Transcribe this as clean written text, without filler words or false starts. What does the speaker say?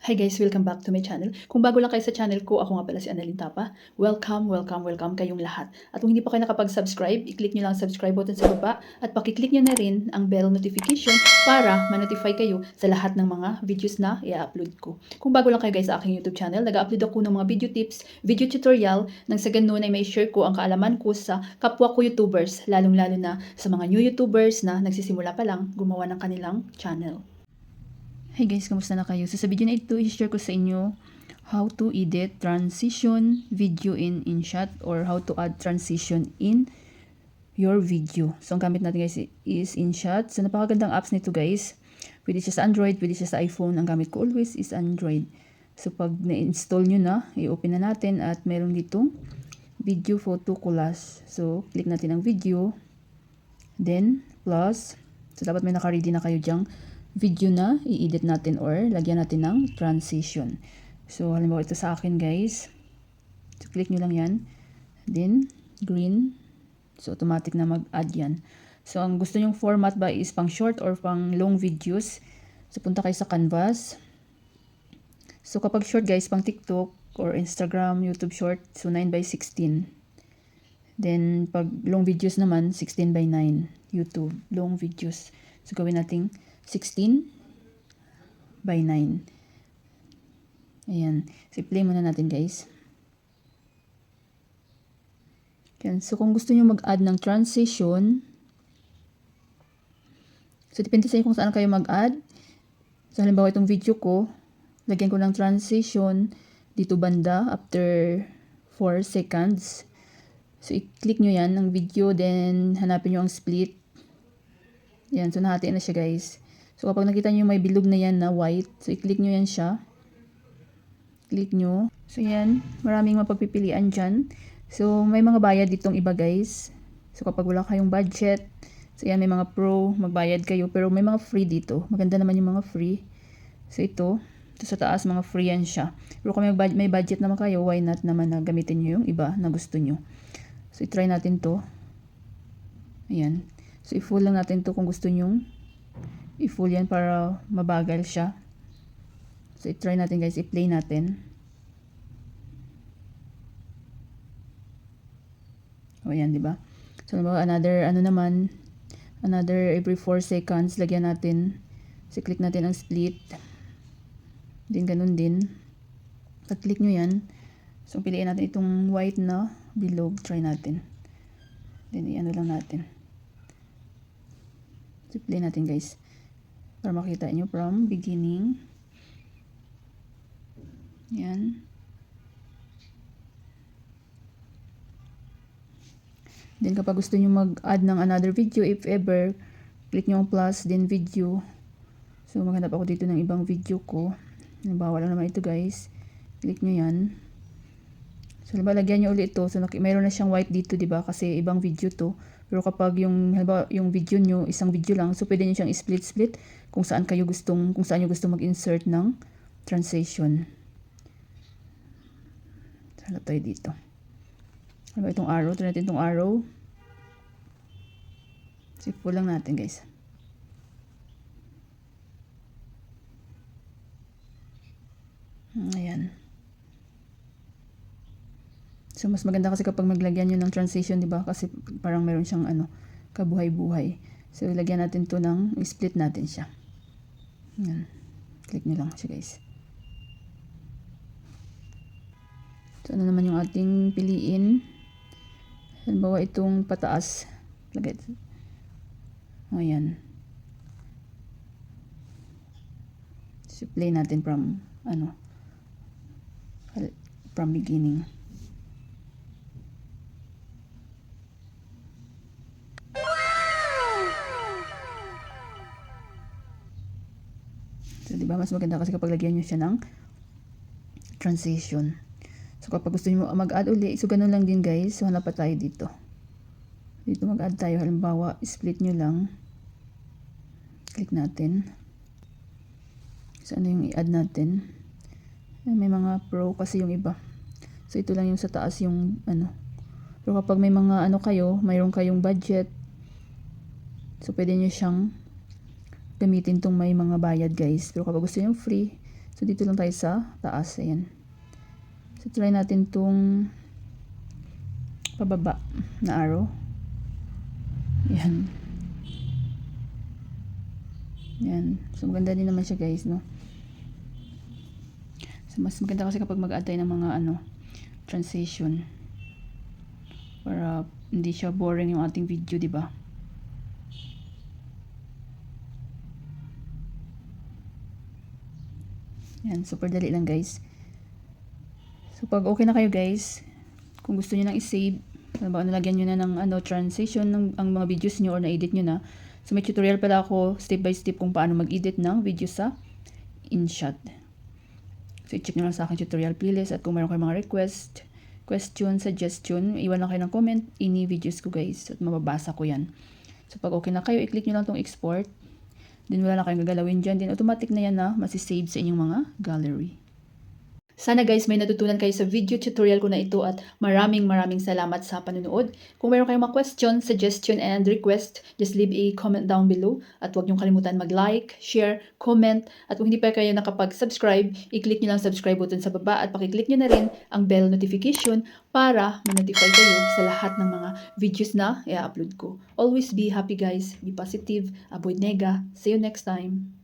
Hi guys, welcome back to my channel. Kung bago lang kayo sa channel ko, ako nga pala si Annalyn Tapa. Welcome kayong lahat. At kung hindi pa kayo nakapag-subscribe, i-click nyo lang ang subscribe button sa baba at pakiclick nyo na rin ang bell notification para ma-notify kayo sa lahat ng mga videos na i-upload ko. Kung bago lang kayo guys sa aking YouTube channel, nag-upload ako ng mga video tips, video tutorial, nang sa ganun ay may share ko ang kaalaman ko sa kapwa ko YouTubers, lalong-lalo na sa mga new YouTubers na nagsisimula pa lang gumawa ng kanilang channel. Hey guys, kamusta na kayo? So sa video na ito, i-share ko sa inyo how to edit transition video in InShot or how to add transition in your video. So ang gamit natin guys is InShot. So napakagandang apps nito guys. Pwede siya sa Android, pwede siya sa iPhone. Ang gamit ko always is Android. So pag na-install nyo na, i-open na natin at meron ditong video photo collage. So click natin ang video. Then plus. So dapat may naka-ready na kayo dyang video na i-edit natin or lagyan natin ng transition. So halimbawa ito sa akin guys. So click nyo lang yan. Then green. So automatic na mag-add yan. So ang gusto nyong format ba is pang short or pang long videos. So punta kayo sa canvas. So kapag short guys, pang TikTok or Instagram, YouTube short, so 9:16. Then pag long videos naman, 16:9. YouTube, long videos. So gawin nating 16:9. Ayan. So, i-play muna natin guys. Ayan. So, kung gusto nyo mag-add ng transition, so, depende sa inyo kung saan kayo mag-add. So, halimbawa itong video ko, lagyan ko ng transition dito banda after 4 seconds. So, i-click nyo yan ng video, then hanapin nyo ang split. Ayan. So, nahati na siya guys. So, kapag nakita nyo may bilog na yan na white, so i-click nyo yan siya. Click nyo. So, yan. Maraming mapagpipilian dyan. So, may mga bayad ditong iba guys. So, kapag wala kayong budget, so yan, may mga pro, magbayad kayo. Pero may mga free dito. Maganda naman yung mga free. So, ito sa taas, mga free yan siya. Pero kung may budget naman kayo, why not naman na gamitin nyo yung iba na gusto nyo. So, i-try natin to. Ayan. So, i-full lang natin to kung gusto nyo. I-full yan para mabagal siya. So, i-try natin guys. I-play natin. O, yan, diba? So, another every 4 seconds, lagyan natin. So, click natin ang split. Then, ganun din. Pag-click nyo yan. So, piliin natin itong white na bilog. Try natin. Then, i-ano lang natin. So, play natin guys. Para makita nyo from beginning. Yan. Then kapag gusto nyo mag-add ng another video, if ever, click nyo ang plus, then video. So maghanap ako dito ng ibang video ko. Halimbawa lang naman ito guys. Click nyo yan. So halimbawa lagyan nyo ulit ito. So mayroon na siyang white dito, diba? Kasi ibang video to. Pero kapag halimbawa yung video nyo, isang video lang, so pwede nyo siyang split kung saan nyo gustong mag-insert ng transition. Hanap tayo dito. Halimbawa itong arrow, ito natin itong arrow. So, full lang natin guys. Ayan. So, mas maganda kasi kapag maglagyan nyo ng transition, diba? Kasi parang meron siyang kabuhay-buhay. So, lagyan natin to ng, split natin siya. Ayan. Click nyo lang siya guys. So, ano naman yung ating piliin? Halimbawa itong pataas. Lagay ito. Ayan. So, play natin from, from beginning. So, diba? Mas maganda kasi kapag lagyan nyo siya ng transition. So, kapag gusto nyo mag-add uli, so ganun lang din guys. So, hanap pa tayo dito. Dito mag-add tayo. Halimbawa, split nyo lang. Click natin. So, ano yung i-add natin? May mga pro kasi yung iba. So, ito lang yung sa taas yung Pero kapag may mga mayroon kayong budget, so, pwede nyo siyang gamitin tong may mga bayad guys. Pero kapag gusto nyo free, So, dito lang tayo sa taas. Ayan. So, try natin tong pababa na arrow. Ayan. Ayan. So, maganda din naman siya guys, no? So, mas maganda kasi kapag mag-add tayo ng mga transition. Para hindi siya boring yung ating video, di ba? Yan, super dali lang guys. So pag okay na kayo guys, kung gusto niyo nang i-save, nalagyan niyo na ng transition ng ang mga videos niyo or na-edit niyo na. So may tutorial pala ako step by step kung paano mag-edit ng video sa InShot. So i-check niyo lang sa aking tutorial playlist at kung mayroon kayong mga request, question, suggestion, iwan lang kayo ng comment ini videos ko guys at mababasa ko yan. So pag okay na kayo, i-click niyo lang tong export. Then wala na kayong gagalawin dyan. Then automatic na yan na masisave sa inyong mga gallery. Sana guys may natutunan kayo sa video tutorial ko na ito at maraming salamat sa panunood. Kung mayroon kayong mga question, suggestion, and request, just leave a comment down below. At huwag niyong kalimutan mag-like, share, comment. At kung hindi pa kayo nakapag-subscribe, i-click niyo lang subscribe button sa baba at pakiclick niyo na rin ang bell notification para ma-notify kayo sa lahat ng mga videos na i-upload ko. Always be happy guys, be positive, avoid nega. See you next time.